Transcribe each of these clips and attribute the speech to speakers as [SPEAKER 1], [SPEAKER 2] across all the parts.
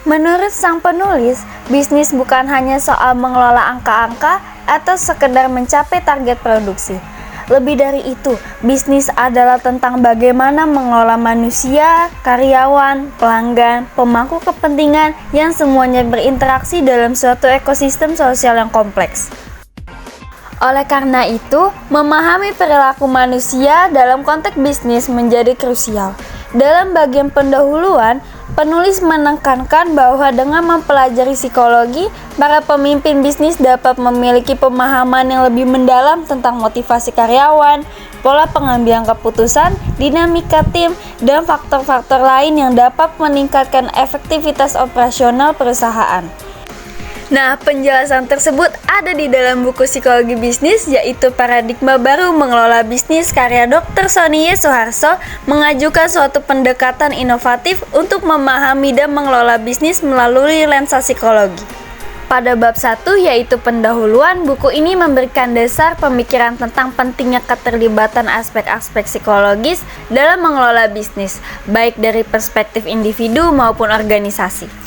[SPEAKER 1] Menurut sang penulis, bisnis bukan hanya soal mengelola angka-angka atau sekedar mencapai target produksi. Lebih dari itu, bisnis adalah tentang bagaimana mengelola manusia, karyawan, pelanggan, pemangku kepentingan yang semuanya berinteraksi dalam suatu ekosistem sosial yang kompleks. Oleh karena itu, memahami perilaku manusia dalam konteks bisnis menjadi krusial. Dalam bagian pendahuluan, penulis menekankan bahwa dengan mempelajari psikologi, para pemimpin bisnis dapat memiliki pemahaman yang lebih mendalam tentang motivasi karyawan, pola pengambilan keputusan, dinamika tim, dan faktor-faktor lain yang dapat meningkatkan efektivitas operasional perusahaan. Nah, penjelasan tersebut ada di dalam buku Psikologi Bisnis, yaitu Paradigma Baru Mengelola Bisnis karya Dr. Sonny Suharto, mengajukan suatu pendekatan inovatif untuk memahami dan mengelola bisnis melalui lensa psikologi. Pada bab 1, yaitu pendahuluan, buku ini memberikan dasar pemikiran tentang pentingnya keterlibatan aspek-aspek psikologis dalam mengelola bisnis, baik dari perspektif individu maupun organisasi.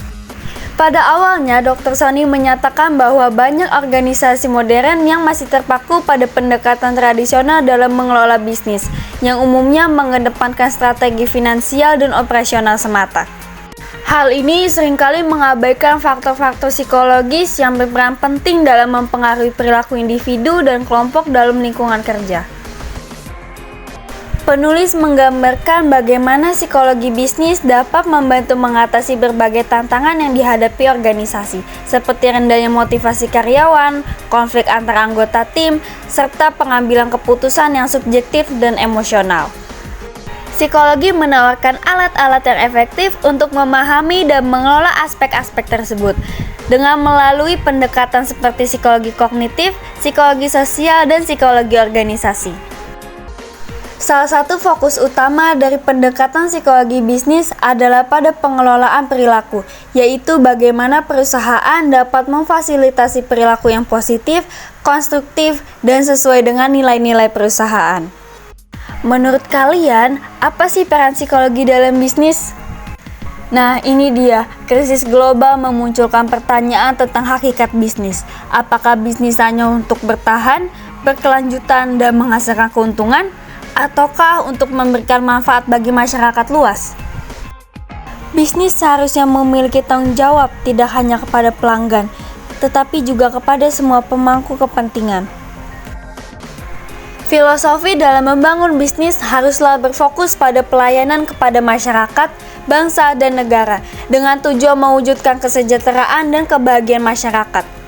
[SPEAKER 1] Pada awalnya, Dr. Sonny menyatakan bahwa banyak organisasi modern yang masih terpaku pada pendekatan tradisional dalam mengelola bisnis, yang umumnya mengedepankan strategi finansial dan operasional semata. Hal ini seringkali mengabaikan faktor-faktor psikologis yang berperan penting dalam mempengaruhi perilaku individu dan kelompok dalam lingkungan kerja. Penulis menggambarkan bagaimana psikologi bisnis dapat membantu mengatasi berbagai tantangan yang dihadapi organisasi, seperti rendahnya motivasi karyawan, konflik antar anggota tim, serta pengambilan keputusan yang subjektif dan emosional. Psikologi menawarkan alat-alat yang efektif untuk memahami dan mengelola aspek-aspek tersebut, dengan melalui pendekatan seperti psikologi kognitif, psikologi sosial, dan psikologi organisasi. Salah satu fokus utama dari pendekatan psikologi bisnis adalah pada pengelolaan perilaku, yaitu bagaimana perusahaan dapat memfasilitasi perilaku yang positif, konstruktif, dan sesuai dengan nilai-nilai perusahaan. Menurut kalian, apa sih peran psikologi dalam bisnis? Nah, ini dia, krisis global memunculkan pertanyaan tentang hakikat bisnis. Apakah bisnis hanya untuk bertahan, berkelanjutan, dan menghasilkan keuntungan? Ataukah untuk memberikan manfaat bagi masyarakat luas? Bisnis seharusnya memiliki tanggung jawab tidak hanya kepada pelanggan, tetapi juga kepada semua pemangku kepentingan. Filosofi dalam membangun bisnis haruslah berfokus pada pelayanan kepada masyarakat, bangsa, dan negara, dengan tujuan mewujudkan kesejahteraan dan kebahagiaan masyarakat.